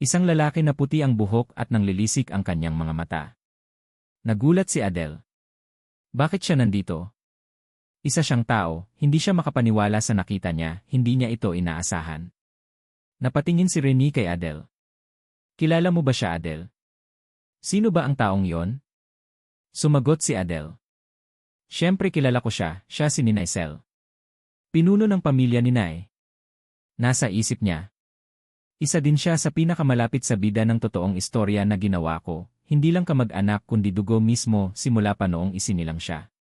Isang lalaki na puti ang buhok at nanglilisik ang kanyang mga mata. Nagulat si Adele. Bakit siya nandito? Isa siyang tao, hindi siya makapaniwala sa nakita niya, hindi niya ito inaasahan. Napatingin si Renee kay Adele. Kilala mo ba siya, Adele? Sino ba ang taong yon? Sumagot si Adele. Siyempre kilala ko siya, siya si Ninay Sel. Pinuno ng pamilya ni Nay. Nasa isip niya. Isa din siya sa pinakamalapit sa bida ng totoong istorya na ginawa ko, hindi lang kamag-anak kundi dugo mismo simula pa noong isinilang siya.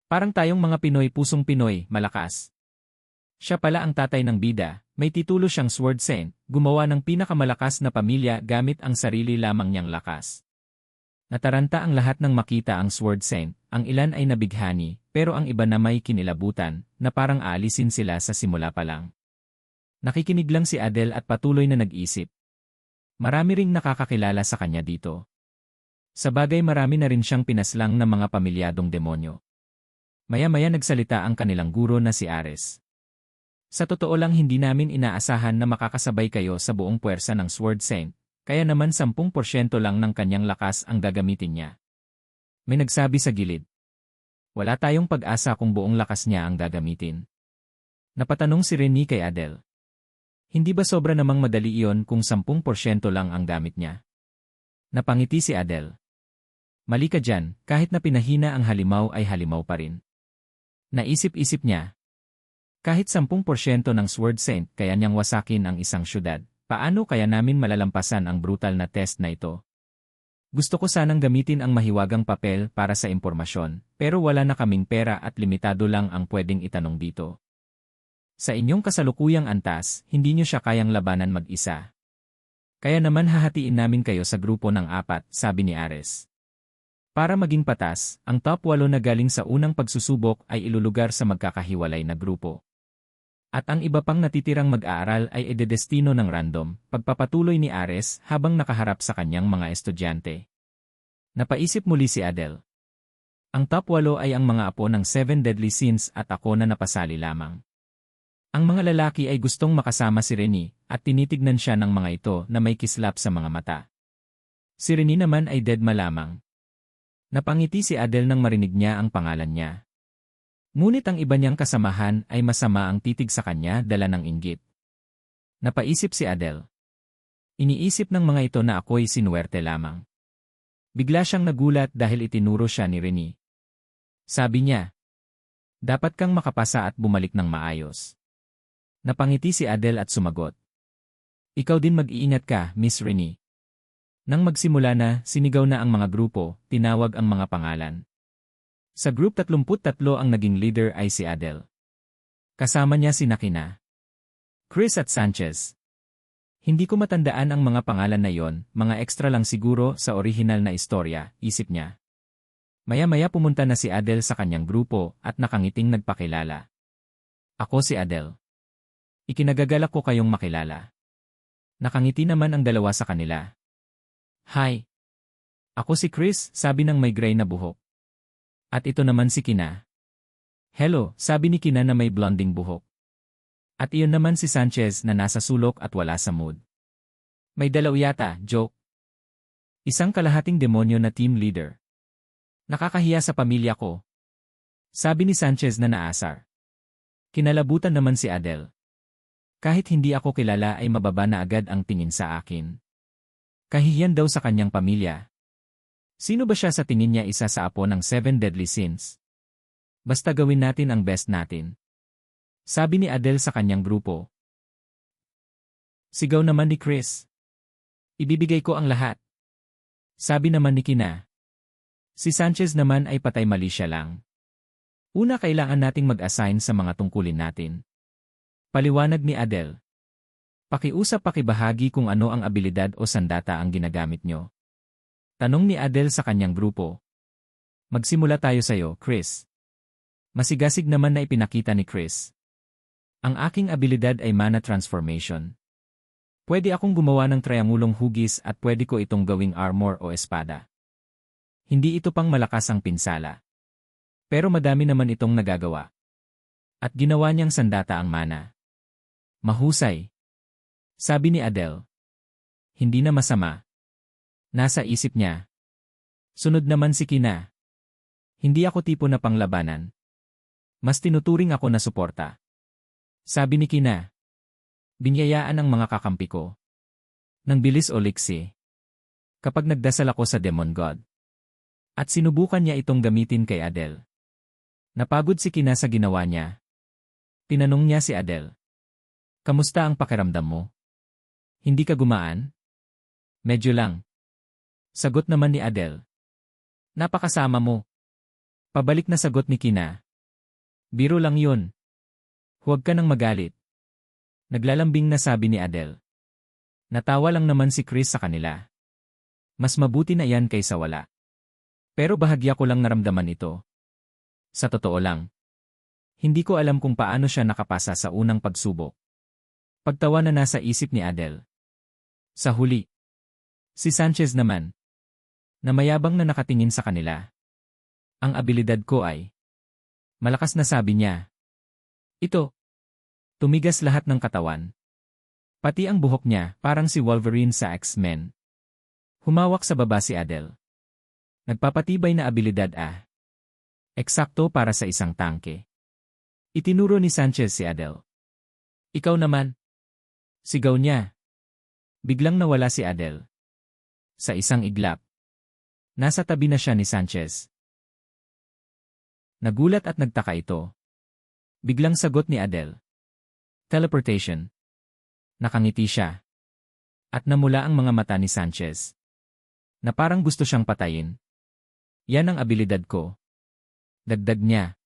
Parang tayong mga Pinoy pusong Pinoy, malakas. Siya pala ang tatay ng bida, may titulo siyang Sword Saint, gumawa ng pinakamalakas na pamilya gamit ang sarili lamang niyang lakas. Nataranta ang lahat ng makita ang Sword Saint, ang ilan ay nabighani, pero ang iba na may kinilabutan, na parang aalisin sila sa simula pa lang. Nakikinig lang si Adele at patuloy na nag-isip. Marami ring nakakakilala sa kanya dito. Sa bagay marami na rin siyang pinaslang ng mga pamilyadong demonyo. Maya-maya nagsalita ang kanilang guro na si Ares. Sa totoo lang hindi namin inaasahan na makakasabay kayo sa buong puwersa ng Sword Saint, kaya naman 10% lang ng kanyang lakas ang gagamitin niya. May nagsabi sa gilid. Wala tayong pag-asa kung buong lakas niya ang gagamitin. Napatanong si Renee kay Adele. Hindi ba sobra namang madali iyon kung 10% lang ang gamit niya? Napangiti si Adele. Mali ka dyan, kahit na pinahina ang halimaw ay halimaw pa rin. Naisip-isip niya. Kahit 10% ng Sword Saint kaya niyang wasakin ang isang syudad, paano kaya namin malalampasan ang brutal na test na ito? Gusto ko sanang gamitin ang mahiwagang papel para sa impormasyon, pero wala na kaming pera at limitado lang ang pwedeng itanong dito. Sa inyong kasalukuyang antas, hindi niyo siya kayang labanan mag-isa. Kaya naman hahatiin namin kayo sa grupo ng 4, sabi ni Ares. Para maging patas, ang top 8 na galing sa unang pagsusubok ay ilulugar sa magkakahiwalay na grupo. At ang iba pang natitirang mag-aaral ay idedestino ng random, pagpapatuloy ni Ares habang nakaharap sa kanyang mga estudyante. Napaisip muli si Adele. Ang top 8 ay ang mga apo ng 7 deadly sins at ako na napasali lamang. Ang mga lalaki ay gustong makasama si Renee at tinitignan siya ng mga ito na may kislap sa mga mata. Si Renee naman ay deadma lamang. Napangiti si Adele nang marinig niya ang pangalan niya. Ngunit ang iba niyang kasamahan ay masama ang titig sa kanya dala ng inggit. Napaisip si Adele. Iniisip ng mga ito na ako'y sinuwerte lamang. Bigla siyang nagulat dahil itinuro siya ni Renee. Sabi niya, dapat kang makapasa at bumalik ng maayos. Napangiti si Adele at sumagot. Ikaw din mag-iingat ka, Miss Renee. Nang magsimula na, sinigaw na ang mga grupo, tinawag ang mga pangalan. Sa group 33 ang naging leader ay si Adele. Kasama niya si Nakina, Chris at Sanchez. Hindi ko matandaan ang mga pangalan na yon, mga extra lang siguro sa orihinal na istorya, isip niya. Maya-maya pumunta na si Adele sa kanyang grupo at nakangiting nagpakilala. Ako si Adele. Ikinagagalak ko kayong makilala. Nakangiti naman ang dalawa sa kanila. Hi. Ako si Chris, sabi ng may gray na buhok. At ito naman si Kina. Hello, sabi ni Kina na may blonding buhok. At iyon naman si Sanchez na nasa sulok at wala sa mood. May dalaw yata, joke. Isang kalahating demonyo na team leader. Nakakahiya sa pamilya ko. Sabi ni Sanchez na naasar. Kinalabutan naman si Adele. Kahit hindi ako kilala ay mababa na agad ang tingin sa akin. Kahihiyan daw sa kanyang pamilya. Sino ba siya sa tingin niya isa sa apo ng 7 deadly sins? Basta gawin natin ang best natin. Sabi ni Adele sa kanyang grupo. Sigaw naman ni Chris. Ibibigay ko ang lahat. Sabi naman ni Kina. Si Sanchez naman ay patay mali siya lang. Una kailangan nating mag-assign sa mga tungkulin natin. Paliwanag ni Adele. Pakiusap pakibahagi kung ano ang abilidad o sandata ang ginagamit nyo. Tanong ni Adele sa kanyang grupo. Magsimula tayo sa'yo, Chris. Masigasig naman na ipinakita ni Chris. Ang aking abilidad ay mana transformation. Pwede akong gumawa ng triangulong hugis at pwede ko itong gawing armor o espada. Hindi ito pang malakas ang pinsala. Pero madami naman itong nagagawa. At ginawa niyang sandata ang mana. Mahusay. Sabi ni Adele. Hindi na masama. Nasa isip niya. Sunod naman si Kina. Hindi ako tipo na panglabanan. Mas tinuturing ako na suporta. Sabi ni Kina. Binyayaan ang mga kakampi ko. Nang bilis o liksi. Kapag nagdasal ako sa Demon God. At sinubukan niya itong gamitin kay Adele. Napagod si Kina sa ginawa niya. Tinanong niya si Adele. Kamusta ang pakiramdam mo? Hindi ka gumaan? Medyo lang. Sagot naman ni Adele. Napakasama mo. Pabalik na sagot ni Kina. Biro lang yun. Huwag ka nang magalit. Naglalambing na sabi ni Adele. Natawa lang naman si Chris sa kanila. Mas mabuti na yan kaysa wala. Pero bahagya ko lang naramdaman ito. Sa totoo lang. Hindi ko alam kung paano siya nakapasa sa unang pagsubok. Pagtawa na nasa isip ni Adele. Sa huli. Si Sanchez naman. Na mayabang na nakatingin sa kanila. Ang abilidad ko ay. Malakas na sabi niya. Ito. Tumigas lahat ng katawan. Pati ang buhok niya parang si Wolverine sa X-Men. Humawak sa baba si Adele. Nagpapatibay na abilidad Eksakto para sa isang tangke. Itinuro ni Sanchez si Adele. Ikaw naman. Sigaw niya. Biglang nawala si Adele. Sa isang iglap. Nasa tabi na siya ni Sanchez. Nagulat at nagtaka ito. Biglang sagot ni Adele. Teleportation. Nakangiti siya. At namula ang mga mata ni Sanchez. Na parang gusto siyang patayin. Yan ang abilidad ko. Dagdag niya.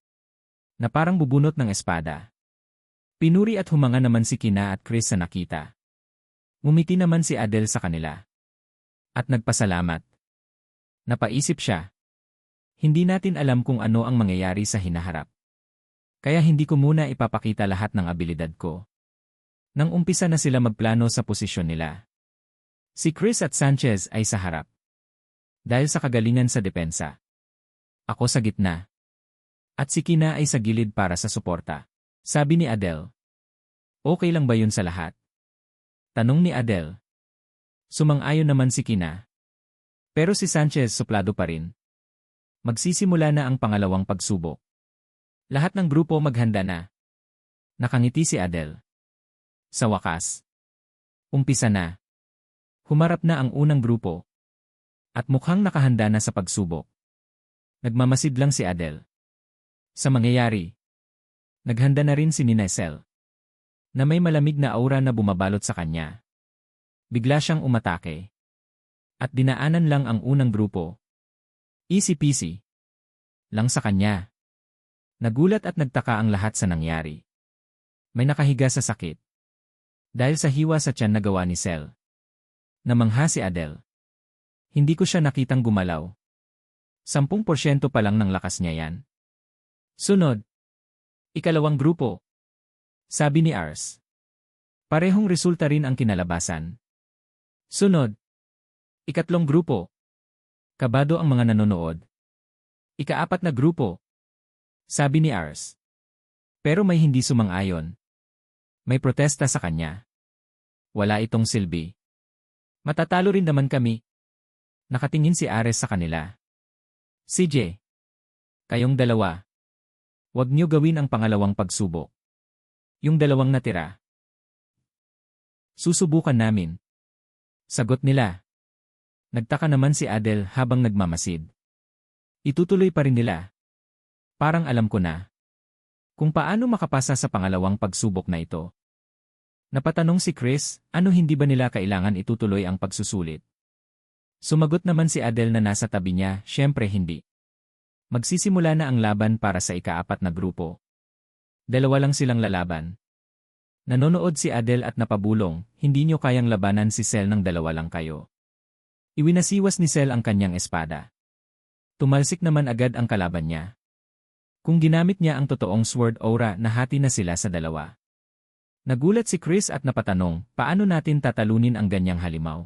Na parang bubunot ng espada. Pinuri at humanga naman si Kina at Chris sa nakita. Ngumiti naman si Adele sa kanila. At nagpasalamat. Napaisip siya. Hindi natin alam kung ano ang mangyayari sa hinaharap. Kaya hindi ko muna ipapakita lahat ng abilidad ko. Nang umpisa na sila magplano sa posisyon nila. Si Chris at Sanchez ay sa harap. Dahil sa kagalingan sa depensa. Ako sa gitna. At si Kina ay sa gilid para sa suporta. Sabi ni Adele. Okay lang ba yun sa lahat? Tanong ni Adele. Sumang-ayon naman si Kina. Pero si Sanchez suplado pa rin. Magsisimula na ang pangalawang pagsubok. Lahat ng grupo maghanda na. Nakangiti si Adele. Sa wakas. Umpisa na. Humarap na ang unang grupo. At mukhang nakahanda na sa pagsubok. Nagmamasid lang si Adele. Sa mangyayari, naghanda na rin si Ninecel. Na may malamig na aura na bumabalot sa kanya. Bigla siyang umatake. At dinaanan lang ang unang grupo. Easy peasy. Lang sa kanya. Nagulat at nagtaka ang lahat sa nangyari. May nakahiga sa sakit. Dahil sa hiwa sa tiyan na gawa ni Cel. Namangha si Adele. Hindi ko siya nakitang gumalaw. 10% pa lang ng lakas niya yan. Sunod. Ikalawang grupo. Sabi ni Ars. Parehong resulta rin ang kinalabasan. Sunod. Ikatlong grupo. Kabado ang mga nanonood. Ikaapat na grupo. Sabi ni Ars. Pero may hindi sumang-ayon. May protesta sa kanya. Wala itong silbi. Matatalo rin naman kami. Nakatingin si Ares sa kanila. CJ. Kayong dalawa. Huwag niyo gawin ang pangalawang pagsubok. Yung dalawang natira. Susubukan namin. Sagot nila. Nagtaka naman si Adele habang nagmamasid. Itutuloy pa rin nila. Parang alam ko na. Kung paano makapasa sa pangalawang pagsubok na ito. Napatanong si Chris, ano hindi ba nila kailangan itutuloy ang pagsusulit? Sumagot naman si Adele na nasa tabi niya, syempre hindi. Magsisimula na ang laban para sa ikaapat na grupo. Dalawa lang silang lalaban. Nanonood si Adele at napabulong, hindi niyo kayang labanan si Cel ng dalawa lang kayo. Iwinasiwas ni Cel ang kanyang espada. Tumalsik naman agad ang kalaban niya. Kung ginamit niya ang totoong sword aura, nahati na sila sa dalawa. Nagulat si Chris at napatanong, paano natin tatalunin ang ganyang halimaw?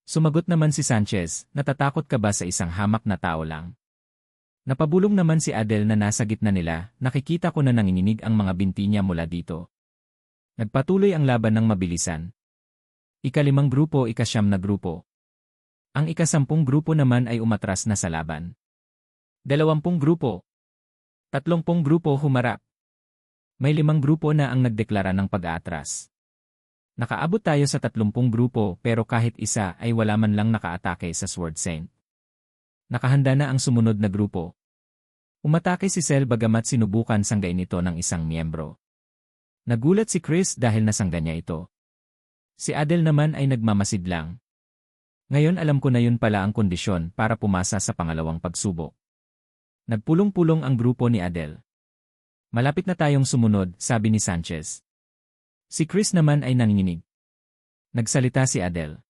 Sumagot naman si Sanchez, natatakot ka ba sa isang hamak na tao lang? Napabulong naman si Adele na nasa gitna nila, nakikita ko na nanginginig ang mga binti niya mula dito. Nagpatuloy ang laban ng mabilisan. Ika-5 grupo, ika-9 na grupo. Ang ika-10 grupo naman ay umatras na sa laban. 20 grupo. 30 grupo humarap. May 5 grupo na ang nagdeklara ng pag-aatras. Nakaabot tayo sa 30 grupo pero kahit isa ay wala man lang nakaatake sa Sword Saint. Nakahanda na ang sumunod na grupo. Umatake si Cell bagamat sinubukan sanggain ito ng isang miyembro. Nagulat si Chris dahil nasangga niya ito. Si Adele naman ay nagmamasid lang. Ngayon alam ko na yun pala ang kondisyon para pumasa sa pangalawang pagsubok. Nagpulong-pulong ang grupo ni Adele. Malapit na tayong sumunod, sabi ni Sanchez. Si Chris naman ay nanginginig. Nagsalita si Adele.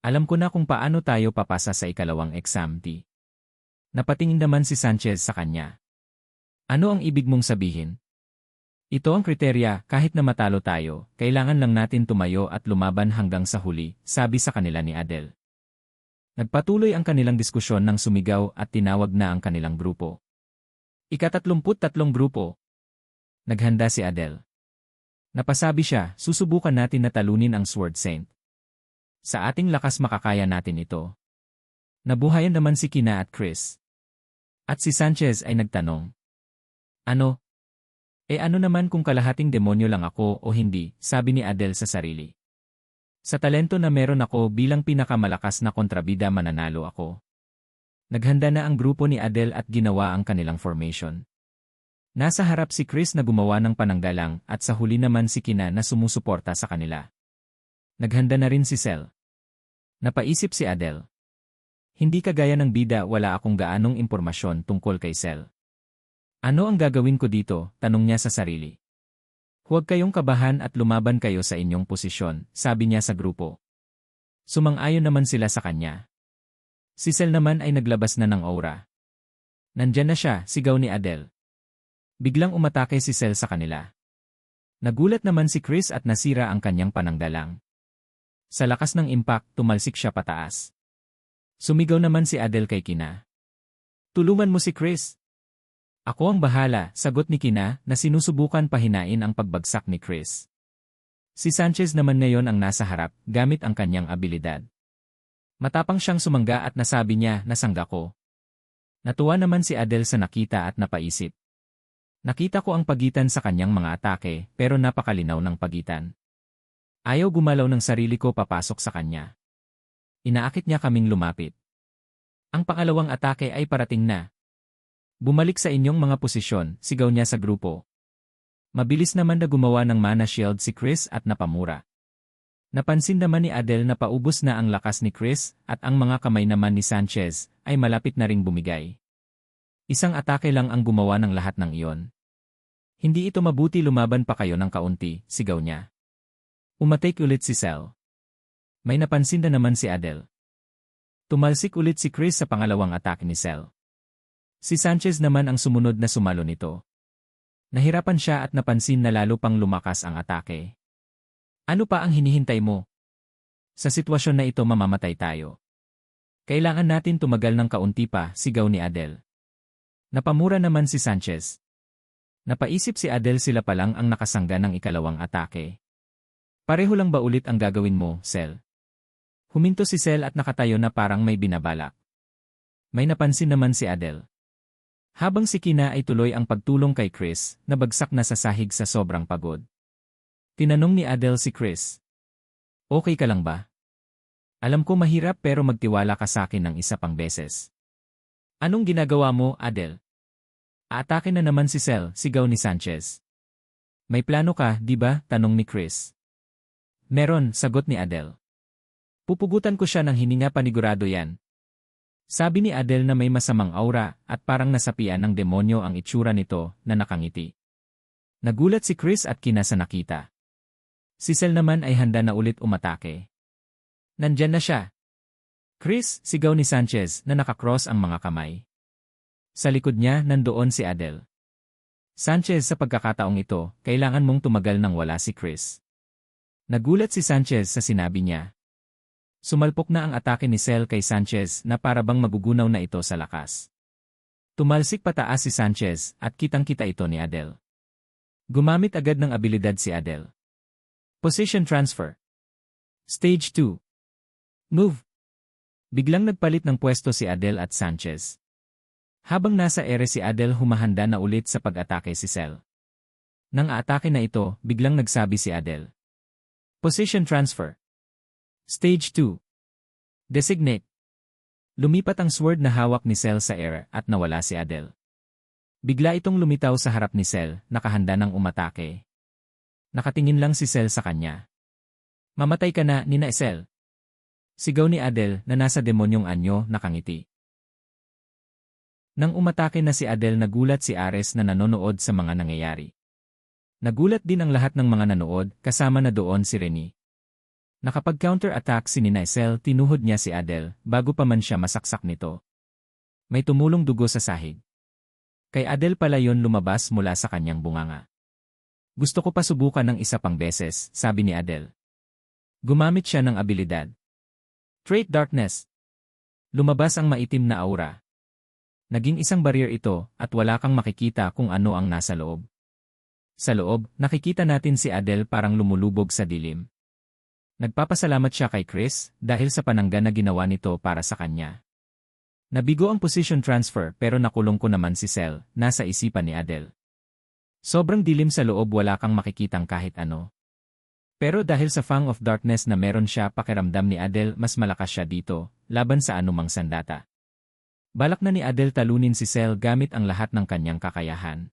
Alam ko na kung paano tayo papasa sa ikalawang exam T. Napatingin naman si Sanchez sa kanya. Ano ang ibig mong sabihin? Ito ang kriteria, kahit na matalo tayo, kailangan lang natin tumayo at lumaban hanggang sa huli, sabi sa kanila ni Adele. Nagpatuloy ang kanilang diskusyon nang sumigaw at tinawag na ang kanilang grupo. Ika-33 grupo. Naghanda si Adele. Napasabi siya, susubukan natin na talunin ang Sword Saint. Sa ating lakas makakaya natin ito. Nabuhayan naman si Kina at Chris. At si Sanchez ay nagtanong. Ano? Ano naman kung kalahating demonyo lang ako o hindi, sabi ni Adele sa sarili. Sa talento na meron ako bilang pinakamalakas na kontrabida mananalo ako. Naghanda na ang grupo ni Adele at ginawa ang kanilang formation. Nasa harap si Chris na gumawa ng pananggalang at sa huli naman si Kina na sumusuporta sa kanila. Naghanda na rin si Cell. Napaisip si Adele. Hindi kagaya ng bida, wala akong gaanong impormasyon tungkol kay Cell. Ano ang gagawin ko dito? Tanong niya sa sarili. Huwag kayong kabahan at lumaban kayo sa inyong posisyon, sabi niya sa grupo. Sumang-ayon naman sila sa kanya. Si Cell naman ay naglabas na ng aura. Nandyan na siya, sigaw ni Adele. Biglang umatake si Cell sa kanila. Nagulat naman si Chris at nasira ang kanyang pananggalang. Sa lakas ng impact, tumalsik siya pataas. Sumigaw naman si Adele kay Kina. Tulungan mo si Chris. Ako ang bahala, sagot ni Kina na sinusubukan pahinain ang pagbagsak ni Chris. Si Sanchez naman ngayon ang nasa harap gamit ang kanyang abilidad. Matapang siyang sumangga at nasabi niya, nasangga ko. Natuwa naman si Adele sa nakita at napaisip. Nakita ko ang pagitan sa kanyang mga atake pero napakalinaw ng pagitan. Ayaw gumalaw ng sarili ko papasok sa kanya. Inaakit niya kaming lumapit. Ang pangalawang atake ay parating na. Bumalik sa inyong mga posisyon, sigaw niya sa grupo. Mabilis naman na gumawa ng mana shield si Chris at napamura. Napansin naman ni Adele na paubos na ang lakas ni Chris at ang mga kamay naman ni Sanchez ay malapit na ring bumigay. Isang atake lang ang gumawa ng lahat ng iyon. Hindi ito mabuti, lumaban pa kayo ng kaunti, sigaw niya. Umatake ulit si Cell. May napansin na naman si Adele. Tumalsik ulit si Chris sa pangalawang atake ni Cell. Si Sanchez naman ang sumunod na sumalo nito. Nahirapan siya at napansin na lalo pang lumakas ang atake. Ano pa ang hinihintay mo? Sa sitwasyon na ito mamamatay tayo. Kailangan natin tumagal ng kaunti pa, sigaw ni Adele. Napamura naman si Sanchez. Napaisip si Adele, sila pa lang ang nakasangga ng ikalawang atake. Pareho lang ba ulit ang gagawin mo, Cell? Huminto si Cell at nakatayo na parang may binabalak. May napansin naman si Adele. Habang si Kina ay tuloy ang pagtulong kay Chris, nabagsak na sa sahig sa sobrang pagod. Tinanong ni Adele si Chris. Okay ka lang ba? Alam ko mahirap pero magtiwala ka sa akin ng isa pang beses. Anong ginagawa mo, Adele? Aatake na naman si Cell, sigaw ni Sanchez. May plano ka, di ba? Tanong ni Chris. Meron, sagot ni Adele. Pupugutan ko siya ng hininga, panigurado yan. Sabi ni Adele na may masamang aura at parang nasapian ng demonyo ang itsura nito na nakangiti. Nagulat si Chris at Kina sa nakita. Si Cell naman ay handa na ulit umatake. Nandyan na siya. Chris, sigaw ni Sanchez na nakakross ang mga kamay. Sa likod niya nandoon si Adele. Sanchez, sa pagkakataong ito, kailangan mong tumagal nang wala si Chris. Nagulat si Sanchez sa sinabi niya. Sumalpok na ang atake ni Cell kay Sanchez na parabang magugunaw na ito sa lakas. Tumalsik pataas si Sanchez at kitang-kita ito ni Adele. Gumamit agad ng abilidad si Adele. Position transfer. Stage 2. Move. Biglang nagpalit ng pwesto si Adele at Sanchez. Habang nasa ere si Adele humahanda na ulit sa pag-atake si Cell. Nang aatake na ito, biglang nagsabi si Adele. Position transfer. Stage 2. Designate. Lumipat ang sword na hawak ni Cell sa ere at nawala si Adele. Bigla itong lumitaw sa harap ni Cell, nakahanda ng umatake. Nakatingin lang si Cell sa kanya. Mamatay ka na, Nina Cell. Sigaw ni Adele na nasa demonyong anyo nakangiti. Nang umatake na si Adele, nagulat si Ares na nanonood sa mga nangyayari. Nagulat din ang lahat ng mga nanood, kasama na doon si Renee. Nakapag-counter-attack si Nina Cell, tinuhod niya si Adele bago pa man siya masaksak nito. May tumulong dugo sa sahig. Kay Adele pala yon lumabas mula sa kanyang bunganga. Gusto ko pa subukan ng isa pang beses, sabi ni Adele. Gumamit siya ng abilidad. Trait Darkness. Lumabas ang maitim na aura. Naging isang barrier ito at wala kang makikita kung ano ang nasa loob. Sa loob, nakikita natin si Adele parang lumulubog sa dilim. Nagpapasalamat siya kay Chris dahil sa panangga na ginawa nito para sa kanya. Nabigo ang position transfer pero nakulong ko naman si Cell, nasa isipan ni Adele. Sobrang dilim sa loob, wala kang makikitang kahit ano. Pero dahil sa Fang of Darkness na meron siya, pakiramdam ni Adele mas malakas siya dito, laban sa anumang sandata. Balak na ni Adele talunin si Cell gamit ang lahat ng kanyang kakayahan.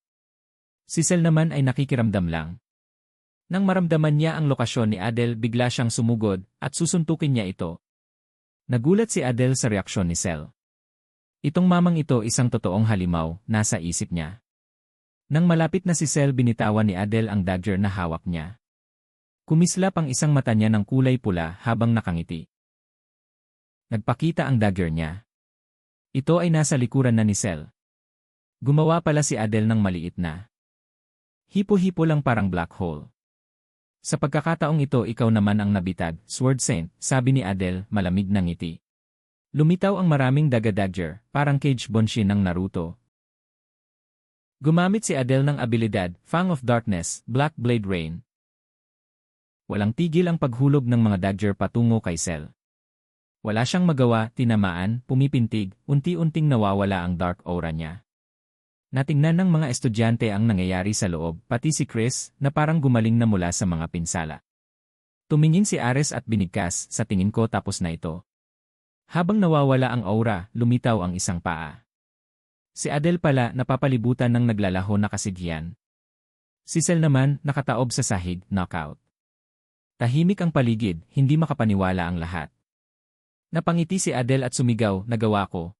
Si Cell naman ay nakikiramdam lang. Nang maramdaman niya ang lokasyon ni Adele, bigla siyang sumugod at susuntukin niya ito. Nagulat si Adele sa reaksyon ni Cell. Itong mamang ito isang totoong halimaw, nasa isip niya. Nang malapit na si Cell, binitawan ni Adele ang dagger na hawak niya. Kumislap ang isang mata niya ng kulay pula habang nakangiti. Nagpakita ang dagger niya. Ito ay nasa likuran na ni Cell. Gumawa pala si Adele ng maliit na hipo-hipo lang, parang black hole. Sa pagkakataong ito, ikaw naman ang nabitag, Sword Saint, sabi ni Adele, malamig na ngiti. Lumitaw ang maraming daga-dagger, parang Cage Bonshin ng Naruto. Gumamit si Adele ng abilidad, Fang of Darkness, Black Blade Rain. Walang tigil ang paghulog ng mga dagger patungo kay Cell. Wala siyang magawa, tinamaan, pumipintig, unti-unting nawawala ang dark aura niya. Natingnan ng mga estudyante ang nangyayari sa loob, pati si Chris, na parang gumaling na mula sa mga pinsala. Tumingin si Ares at binigkas, sa tingin ko tapos na ito. Habang nawawala ang aura, lumitaw ang isang paa. Si Adele pala, napapalibutan ng naglalaho na kasighian. Si Cell naman, nakataob sa sahig, knockout. Tahimik ang paligid, hindi makapaniwala ang lahat. Napangiti si Adele at sumigaw, nagawa ko.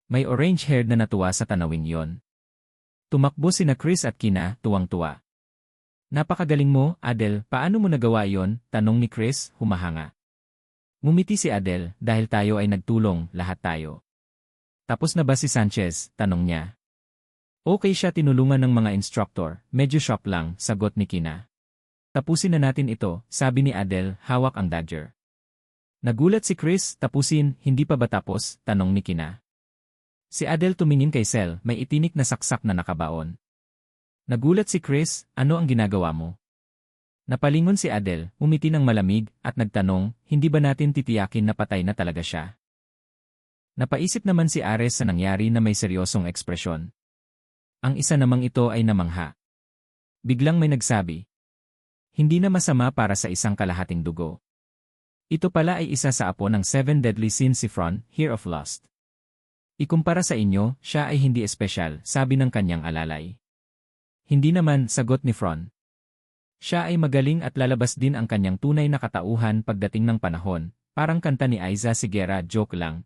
May orange-haired na natuwa sa tanawing yon. Tumakbo sina Chris at Kina, tuwang-tuwa. Napakagaling mo, Adele, paano mo nagawa yon? Tanong ni Chris, humahanga. Ngumiti si Adele, dahil tayo ay nagtulong, lahat tayo. Tapos na ba si Sanchez? Tanong niya. Okay siya, tinulungan ng mga instructor, medyo shock lang, sagot ni Kina. Tapusin na natin ito, sabi ni Adele, hawak ang dagger. Nagulat si Chris, tapusin, hindi pa ba tapos? Tanong ni Kina. Si Adele tumingin kay Cell, may itinik na saksak na nakabaon. Nagulat si Chris, ano ang ginagawa mo? Napalingon si Adele, umiti ng malamig, at nagtanong, hindi ba natin titiyakin na patay na talaga siya? Napaisip naman si Ares sa nangyari na may seryosong ekspresyon. Ang isa namang ito ay namangha. Biglang may nagsabi. Hindi na masama para sa isang kalahating dugo. Ito pala ay isa sa apo ng 7 deadly sins, si Fron, Here of Lust. Ikumpara sa inyo, siya ay hindi espesyal, sabi ng kanyang alalay. Hindi naman, sagot ni Fron. Siya ay magaling at lalabas din ang kanyang tunay na katauhan pagdating ng panahon, parang kanta ni Aiza Sigera, joke lang,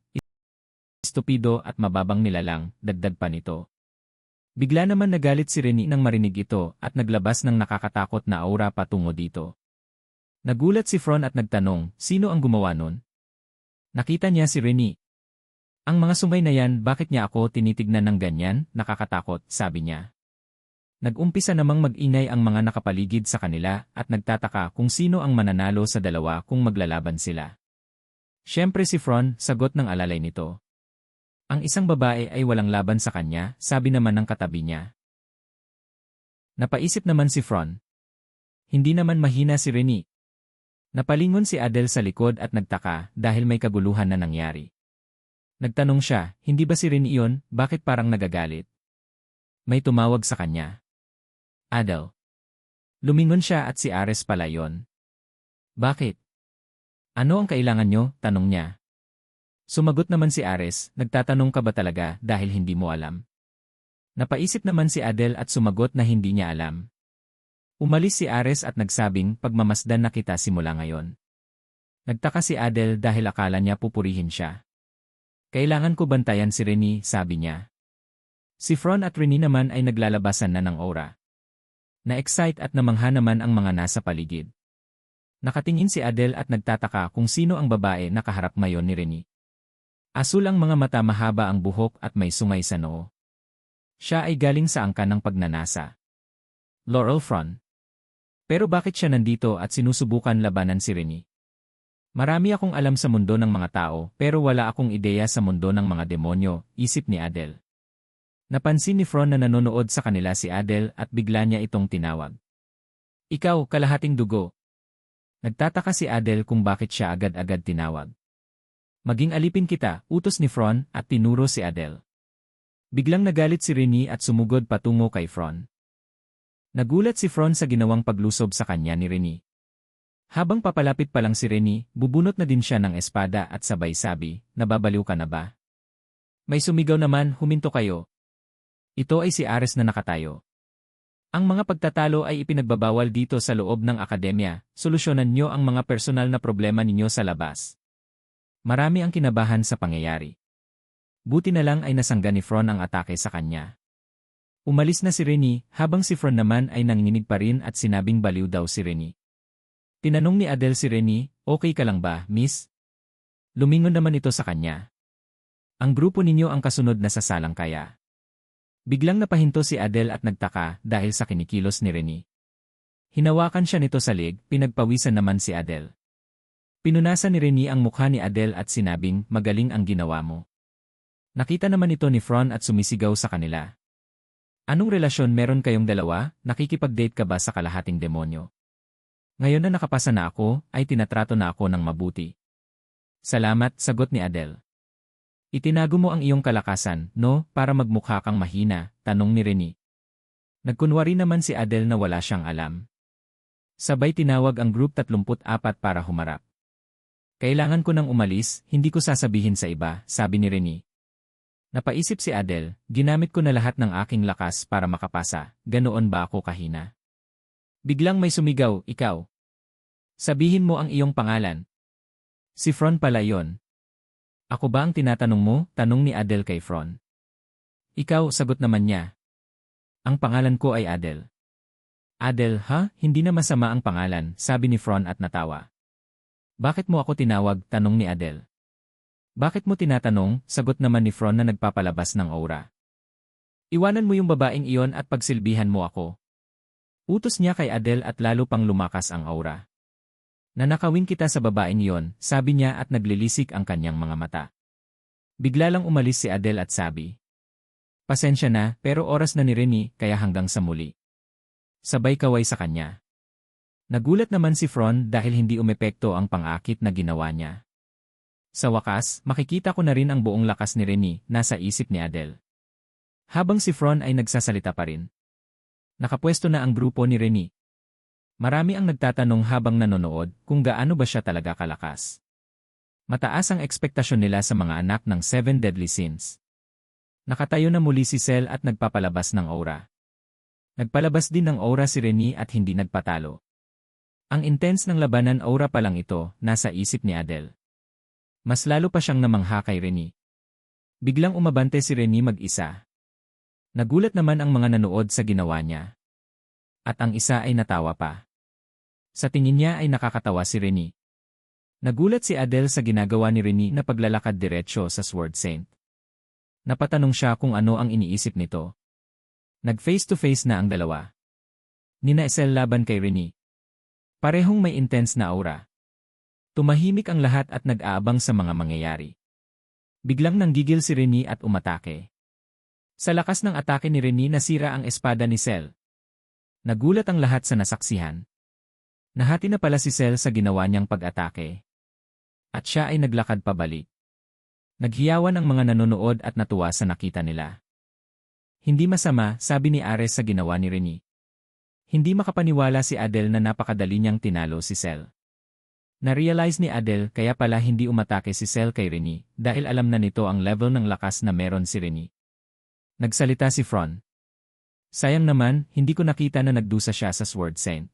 estupido at mababang nilalang, dagdag pa nito. Bigla naman nagalit si Renee nang marinig ito at naglabas ng nakakatakot na aura patungo dito. Nagulat si Fron at nagtanong, sino ang gumawa nun? Nakita niya si Renee. Ang mga sungay na yan, bakit niya ako tinitignan ng ganyan? Nakakatakot, sabi niya. Nag-umpisa namang mag-ingay ang mga nakapaligid sa kanila at nagtataka kung sino ang mananalo sa dalawa kung maglalaban sila. Siyempre si Fron, sagot ng alalay nito. Ang isang babae ay walang laban sa kanya, sabi naman ng katabi niya. Napaisip naman si Fron. Hindi naman mahina si Renee. Napalingon si Adele sa likod at nagtaka dahil may kaguluhan na nangyari. Nagtanong siya, hindi ba si Renee iyon, bakit parang nagagalit? May tumawag sa kanya. Adele. Lumingon siya at si Ares pala yon. Bakit? Ano ang kailangan nyo? Tanong niya. Sumagot naman si Ares, nagtatanong ka ba talaga dahil hindi mo alam? Napaisip naman si Adele at sumagot na hindi niya alam. Umalis si Ares at nagsabing pagmamasdan na kita simula ngayon. Nagtaka si Adele dahil akala niya pupurihin siya. Kailangan ko bantayan si Renee, sabi niya. Si Fron at Renee naman ay naglalabasan na ng aura. Na-excite at namangha naman ang mga nasa paligid. Nakatingin si Adele at nagtataka kung sino ang babae na kaharap ngayon ni Renee. Asul ang mga mata, mahaba ang buhok at may sungay sa noo. Siya ay galing sa angkan ng pagnanasa. Laurel Fron. Pero bakit siya nandito at sinusubukan labanan si Renee? Marami akong alam sa mundo ng mga tao pero wala akong ideya sa mundo ng mga demonyo, isip ni Adele. Napansin ni Fron na nanonood sa kanila si Adele at bigla niya itong tinawag. Ikaw, kalahating dugo. Nagtataka si Adele kung bakit siya agad-agad tinawag. Maging alipin kita, utos ni Fron at tinuro si Adele. Biglang nagalit si Renee at sumugod patungo kay Fron. Nagulat si Fron sa ginawang paglusob sa kanya ni Renee. Habang papalapit pa lang si Renee, bubunot na din siya ng espada at sabay sabi, nababaliw ka na ba? May sumigaw naman, huminto kayo. Ito ay si Ares na nakatayo. Ang mga pagtatalo ay ipinagbabawal dito sa loob ng akademya, solusyonan nyo ang mga personal na problema ninyo sa labas. Marami ang kinabahan sa pangyayari. Buti na lang ay nasangga ni Fron ang atake sa kanya. Umalis na si Renee, habang si Fron naman ay nanginginig pa rin at sinabing baliw daw si Renee. Tinanong ni Adele si Renee, okay ka lang ba, miss? Lumingon naman ito sa kanya. Ang grupo ninyo ang kasunod na sasalang kaya. Biglang napahinto si Adele at nagtaka dahil sa kinikilos ni Renee. Hinawakan siya nito sa leg, pinagpawisan naman si Adele. Pinunasan ni Renee ang mukha ni Adele at sinabing, magaling ang ginawa mo. Nakita naman ito ni Fron at sumisigaw sa kanila. Anong relasyon meron kayong dalawa? Nakikipag-date ka ba sa kalahating demonyo? Ngayon na nakapasa na ako, ay tinatrato na ako ng mabuti. Salamat, sagot ni Adele. Itinago mo ang iyong kalakasan, no, para magmukha kang mahina, tanong ni Renee. Nagkunwari naman si Adele na wala siyang alam. Sabay tinawag ang group 34 para humarap. Kailangan ko nang umalis, hindi ko sasabihin sa iba, sabi ni Renee. Napaisip si Adele, ginamit ko na lahat ng aking lakas para makapasa, ganoon ba ako kahina? Biglang may sumigaw, ikaw. Sabihin mo ang iyong pangalan. Si Fron pala yon. Ako ba ang tinatanong mo? Tanong ni Adele kay Fron. Ikaw, sagot naman niya. Ang pangalan ko ay Adele. Adele, ha? Hindi na masama ang pangalan, sabi ni Fron at natawa. Bakit mo ako tinawag? Tanong ni Adele. Bakit mo tinatanong? Sagot naman ni Fron na nagpapalabas ng aura. Iwanan mo yung babaeng iyon at pagsilbihan mo ako. Utos niya kay Adele at lalo pang lumakas ang aura. Nanakawin kita sa babaeng iyon, sabi niya at naglilisik ang kanyang mga mata. Bigla lang umalis si Adele at sabi. Pasensya na, pero oras na ni Renee, kaya hanggang sa muli. Sabay kaway sa kanya. Nagulat naman si Fron dahil hindi umepekto ang pang-akit na ginawa niya. Sa wakas, makikita ko na rin ang buong lakas ni Renee, nasa isip ni Adele. Habang si Fron ay nagsasalita pa rin. Nakapwesto na ang grupo ni Renee. Marami ang nagtatanong habang nanonood kung gaano ba siya talaga kalakas. Mataas ang ekspektasyon nila sa mga anak ng 7 Deadly Sins. Nakatayo na muli si Cell at nagpapalabas ng aura. Nagpalabas din ng aura si Renee at hindi nagpatalo. Ang intense ng labanan aura pa lang ito, nasa isip ni Adele. Mas lalo pa siyang namangha kay Renee. Biglang umabante si Renee mag-isa. Nagulat naman ang mga nanood sa ginawa niya. At ang isa ay natawa pa. Sa tingin niya ay nakakatawa si Renee. Nagulat si Adele sa ginagawa ni Renee na paglalakad diretsyo sa Sword Saint. Napatanong siya kung ano ang iniisip nito. Nag-face-to-face na ang dalawa. Nina-Cell laban kay Renee. Parehong may intense na aura. Tumahimik ang lahat at nag-aabang sa mga mangyayari. Biglang nanggigil si Renee at umatake. Sa lakas ng atake ni Renee nasira ang espada ni Cell. Nagulat ang lahat sa nasaksihan. Nahati na pala si Cell sa ginawa niyang pag-atake. At siya ay naglakad pabalik. Naghiyawan ang mga nanonood at natuwa sa nakita nila. Hindi masama, sabi ni Ares sa ginawa ni Rene. Hindi makapaniwala si Adele na napakadali niyang tinalo si Cell. Na-realize ni Adele kaya pala hindi umatake si Cell kay Rene dahil alam na nito ang level ng lakas na meron si Rene. Nagsalita si Fron. Sayang naman, hindi ko nakita na nagdusa siya sa Sword Saint.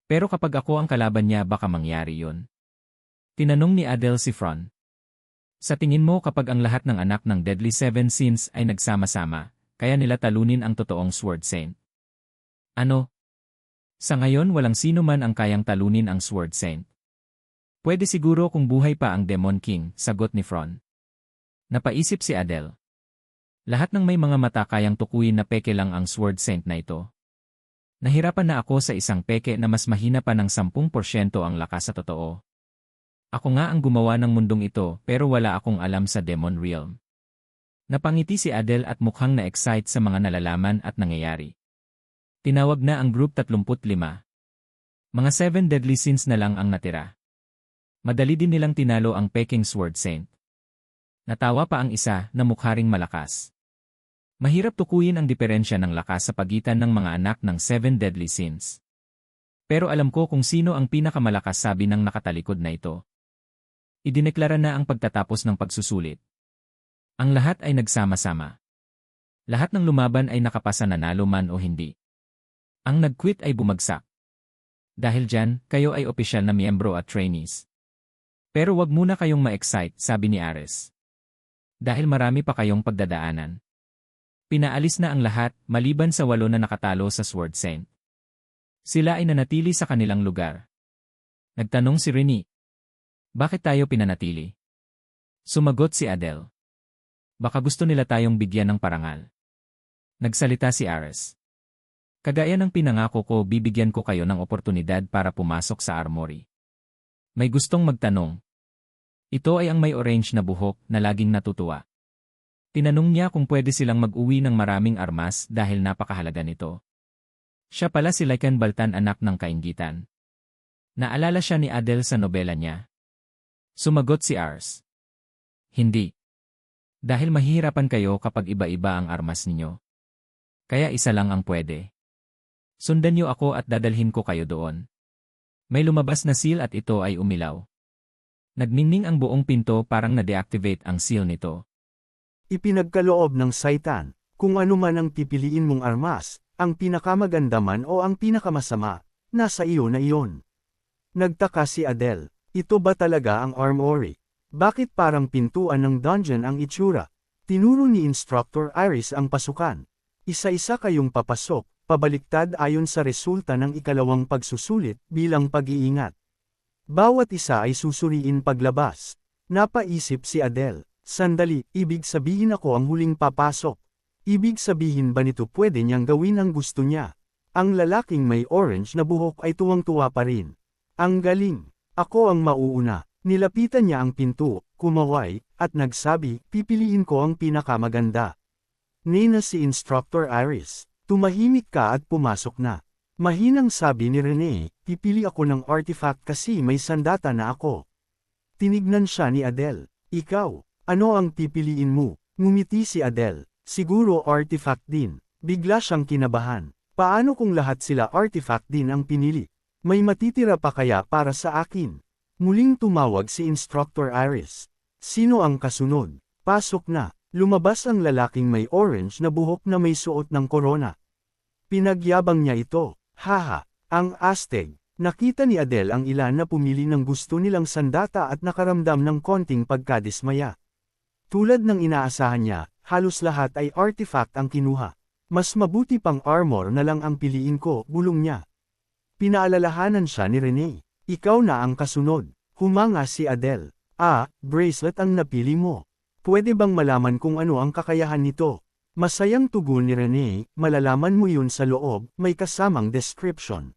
Pero kapag ako ang kalaban niya baka mangyari yun. Tinanong ni Adele si Fron. Sa tingin mo kapag ang lahat ng anak ng Deadly Seven Sins ay nagsama-sama, kaya nila talunin ang totoong Sword Saint? Ano? Sa ngayon walang sino man ang kayang talunin ang Sword Saint. Pwede siguro kung buhay pa ang Demon King, sagot ni Fron. Napaisip si Adele. Lahat ng may mga mata kayang tukuyin na peke lang ang Sword Saint na ito. Nahirapan na ako sa isang peke na mas mahina pa ng 10% ang lakas sa totoo. Ako nga ang gumawa ng mundong ito pero wala akong alam sa Demon Realm. Napangiti si Adele at mukhang na-excite sa mga nalalaman at nangyayari. Tinawag na ang Group 35. Mga 7 Deadly Sins na lang ang natira. Madali din nilang tinalo ang Peking Sword Saint. Natawa pa ang isa na mukha ring malakas. Mahirap tukuyin ang diferensya ng lakas sa pagitan ng mga anak ng 7 Deadly Sins. Pero alam ko kung sino ang pinakamalakas, sabi ng nakatalikod na ito. Idineklara na ang pagtatapos ng pagsusulit. Ang lahat ay nagsama-sama. Lahat ng lumaban ay nakapasa, nanalo man o hindi. Ang nag-quit ay bumagsak. Dahil dyan, kayo ay opisyal na miyembro at trainees. Pero wag muna kayong ma-excite, sabi ni Ares. Dahil marami pa kayong pagdadaanan. Pinaalis na ang lahat, maliban sa 8 na nakatalo sa Sword Saint. Sila ay nanatili sa kanilang lugar. Nagtanong si Rene. Bakit tayo pinanatili? Sumagot si Adele. Baka gusto nila tayong bigyan ng parangal. Nagsalita si Ares. Kagaya ng pinangako ko, bibigyan ko kayo ng oportunidad para pumasok sa armory. May gustong magtanong. Ito ay ang may orange na buhok na laging natutuwa. Tinanong niya kung pwede silang mag-uwi ng maraming armas dahil napakahalaga nito. Siya pala si Lycan Baltan, anak ng kainggitan. Naalala siya ni Adele sa nobela niya. Sumagot si Ars. Hindi. Dahil mahihirapan kayo kapag iba-iba ang armas ninyo. Kaya isa lang ang pwede. Sundan niyo ako at dadalhin ko kayo doon. May lumabas na seal at ito ay umilaw. Nagningning ang buong pinto, parang na-deactivate ang seal nito. Ipinagkaloob ng Saitan, kung ano man ang pipiliin mong armas, ang pinakamaganda man o ang pinakamasama, nasa iyo na iyon. Nagtaka si Adele, ito ba talaga ang armory? Bakit parang pintuan ng dungeon ang itsura? Tinuro ni Instructor Iris ang pasukan. Isa-isa kayong papasok, pabaliktad ayon sa resulta ng ikalawang pagsusulit bilang pag-iingat. Bawat isa ay susuriin paglabas. Napaisip si Adele, sandali, ibig sabihin ako ang huling papasok. Ibig sabihin ba nito pwede niyang gawin ang gusto niya? Ang lalaking may orange na buhok ay tuwang-tuwa pa rin. Ang galing! Ako ang mauuna. Nilapitan niya ang pinto, kumaway, at nagsabi, pipiliin ko ang pinakamaganda. Nina si Instructor Iris, tumahimik ka at pumasok na. Mahinang sabi ni Rene, pipili ako ng artifact kasi may sandata na ako. Tinignan siya ni Adele, ikaw, ano ang pipiliin mo? Ngumiti si Adele, siguro artifact din. Bigla siyang kinabahan. Paano kung lahat sila artifact din ang pinili? May matitira pa kaya para sa akin? Muling tumawag si Instructor Iris. Sino ang kasunod? Pasok na. Lumabas ang lalaking may orange na buhok na may suot ng korona. Pinagyabang niya ito. Haha, ang astig. Nakita ni Adele ang ilan na pumili ng gusto nilang sandata at nakaramdam ng konting pagkadismaya. Tulad ng inaasahan niya, halos lahat ay artifact ang kinuha. Mas mabuti pang armor na lang ang piliin ko, bulong niya. Pinaalalahanan siya ni Rene. Ikaw na ang kasunod. Humanga si Adele. Bracelet ang napili mo. Pwede bang malaman kung ano ang kakayahan nito? Masayang tugon ni Rene, malalaman mo yun sa loob, may kasamang description.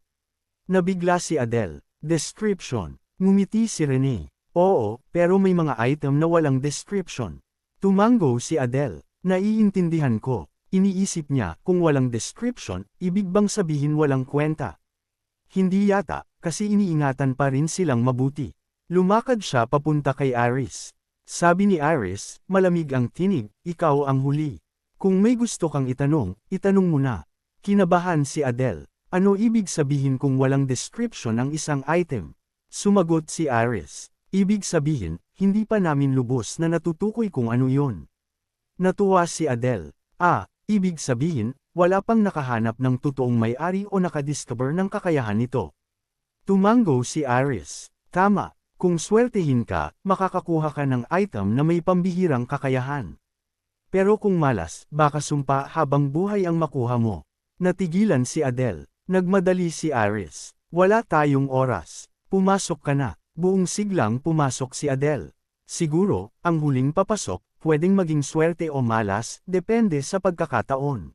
Nabigla si Adele. Description. Ngumiti si Rene. Oo, pero may mga item na walang description. Tumango si Adele. Naiintindihan ko. Iniisip niya, kung walang description, ibig bang sabihin walang kwenta? Hindi yata, kasi iniingatan pa rin silang mabuti. Lumakad siya papunta kay Aris. Sabi ni Aris, malamig ang tinig, ikaw ang huli. Kung may gusto kang itanong, itanong mo na. Kinabahan si Adele. Ano ibig sabihin kung walang description ang isang item? Sumagot si Aris. Ibig sabihin, hindi pa namin lubos na natutukoy kung ano yon. Natuwa si Adele. Ibig sabihin, wala pang nakahanap ng totoong may-ari o nakadiscover ng kakayahan nito. Tumango si Aris. Tama, kung swertehin ka, makakakuha ka ng item na may pambihirang kakayahan. Pero kung malas, baka sumpa habang buhay ang makuha mo. Natigilan si Adele. Nagmadali si Aris. Wala tayong oras. Pumasok ka na. Buong siglang pumasok si Adele. Siguro, ang huling papasok, pwedeng maging swerte o malas, depende sa pagkakataon.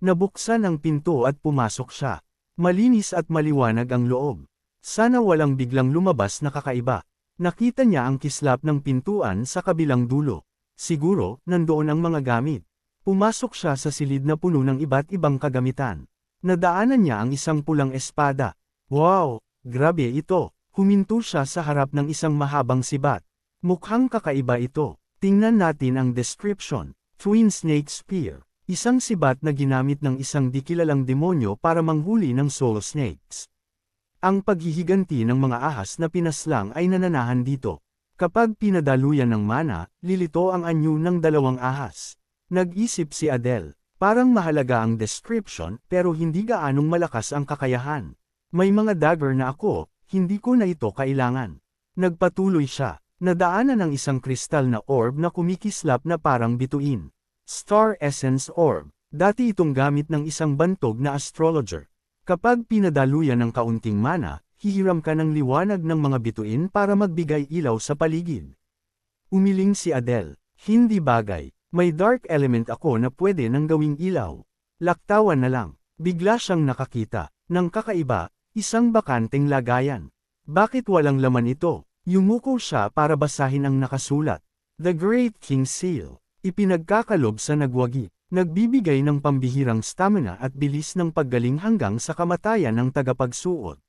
Nabuksan ang pinto at pumasok siya. Malinis at maliwanag ang loob. Sana walang biglang lumabas na kakaiba. Nakita niya ang kislap ng pintuan sa kabilang dulo. Siguro, nandoon ang mga gamit. Pumasok siya sa silid na puno ng iba't ibang kagamitan. Nadaanan niya ang isang pulang espada. Wow! Grabe ito! Huminto siya sa harap ng isang mahabang sibat. Mukhang kakaiba ito. Tingnan natin ang description. Twin Snake Spear. Isang sibat na ginamit ng isang di kilalang demonyo para manghuli ng soul snakes. Ang paghihiganti ng mga ahas na pinaslang ay nananahan dito. Kapag pinadaluyan ng mana, lilito ang anyo ng dalawang ahas. Nag-isip si Adele. Parang mahalaga ang description pero hindi gaanong malakas ang kakayahan. May mga dagger na ako, hindi ko na ito kailangan. Nagpatuloy siya. Nadaanan ang isang kristal na orb na kumikislap na parang bituin. Star Essence Orb. Dati itong gamit ng isang bantog na astrologer. Kapag pinadaluyan ng kaunting mana, hihiram ka ng liwanag ng mga bituin para magbigay ilaw sa paligid. Umiling si Adele. Hindi bagay. May dark element ako na pwede nang gawing ilaw. Laktawan na lang. Bigla siyang nakakita ng kakaiba, isang bakanteng lagayan. Bakit walang laman ito? Yumuko siya para basahin ang nakasulat. The Great King Seal. Ipinagkakalob sa nagwagi. Nagbibigay ng pambihirang stamina at bilis ng paggaling hanggang sa kamatayan ng tagapagsuot.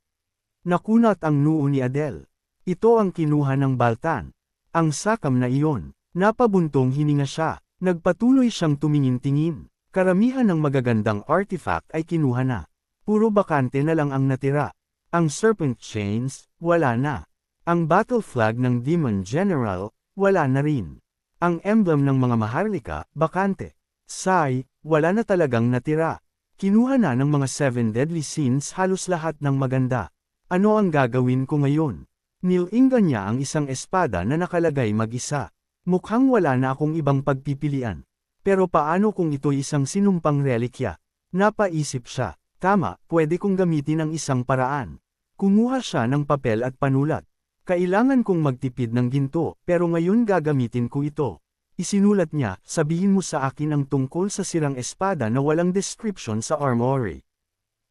Nakunat ang noo ni Adele. Ito ang kinuha ng Baltan. Ang sakam na iyon. Napabuntong hininga siya. Nagpatuloy siyang tumingin-tingin. Karamihan ng magagandang artifact ay kinuha na. Puro bakante na lang ang natira. Ang Serpent Chains, wala na. Ang Battle Flag ng Demon General, wala na rin. Ang emblem ng mga Maharlika, bakante. Sai, wala na talagang natira. Kinuha na ng mga 7 Deadly Sins halos lahat ng maganda. Ano ang gagawin ko ngayon? Nilingan niya ang isang espada na nakalagay mag-isa. Mukhang wala na akong ibang pagpipilian. Pero paano kung ito'y isang sinumpang relikya? Napaisip siya. Tama, pwede kong gamitin ang isang paraan. Kumuha siya ng papel at panulat. Kailangan kong magtipid ng ginto, pero ngayon gagamitin ko ito. Isinulat niya, sabihin mo sa akin ang tungkol sa sirang espada na walang description sa armory.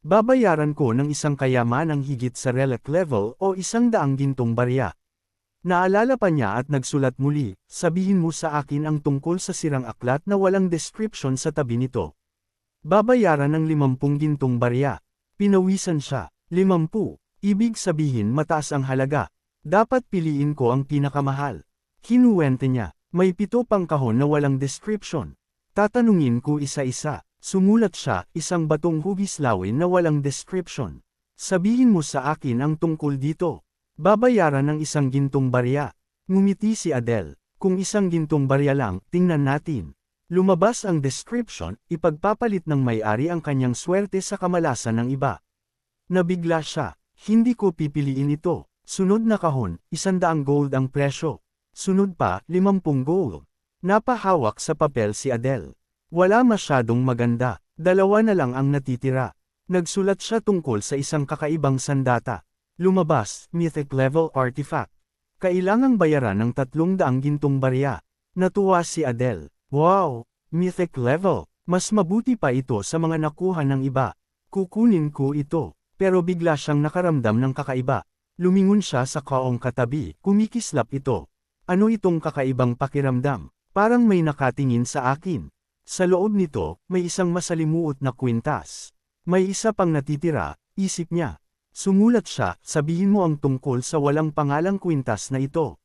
Babayaran ko ng isang kayamanang higit sa relic level o 100 gintong barya. Naalala pa niya at nagsulat muli, sabihin mo sa akin ang tungkol sa sirang aklat na walang description sa tabi nito. Babayaran ng 50 gintong barya. Pinawisan siya. 50, ibig sabihin mataas ang halaga. Dapat piliin ko ang pinakamahal. Kinuwente niya, may 7 pang kahon na walang description. Tatanungin ko isa-isa. Sumulat siya, isang batong hugis lawin na walang description. Sabihin mo sa akin ang tungkol dito. Babayaran ng 1 gintong barya. Ngumiti si Adele. Kung 1 gintong barya lang, tingnan natin. Lumabas ang description, ipagpapalit ng may-ari ang kanyang swerte sa kamalasan ng iba. Nabigla siya. Hindi ko pipiliin ito. Sunod na kahon, 100 gold ang presyo. Sunod pa, 50 gold. Napahawak sa papel si Adele. Wala masyadong maganda. 2 na lang ang natitira. Nagsulat siya tungkol sa isang kakaibang sandata. Lumabas, mythic level artifact. Kailangang bayaran ng 300 gintong barya. Natuwa si Adele. Wow! Mythic level. Mas mabuti pa ito sa mga nakuha ng iba. Kukunin ko ito. Pero bigla siyang nakaramdam ng kakaiba. Lumingon siya sa kaong katabi, kumikislap ito. Ano itong kakaibang pakiramdam? Parang may nakatingin sa akin. Sa loob nito, may isang masalimuot na kwintas. May isa pang natitira, isip niya. Sumulat siya, sabihin mo ang tungkol sa walang pangalang kwintas na ito.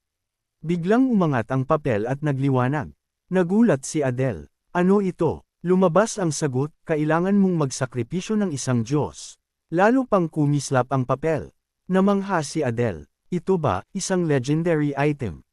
Biglang umangat ang papel at nagliwanag. Nagulat si Adele. Ano ito? Lumabas ang sagot, kailangan mong magsakripisyo ng isang Diyos. Lalo pang kumislap ang papel. Namangha si Adele. Ito ba, isang legendary item?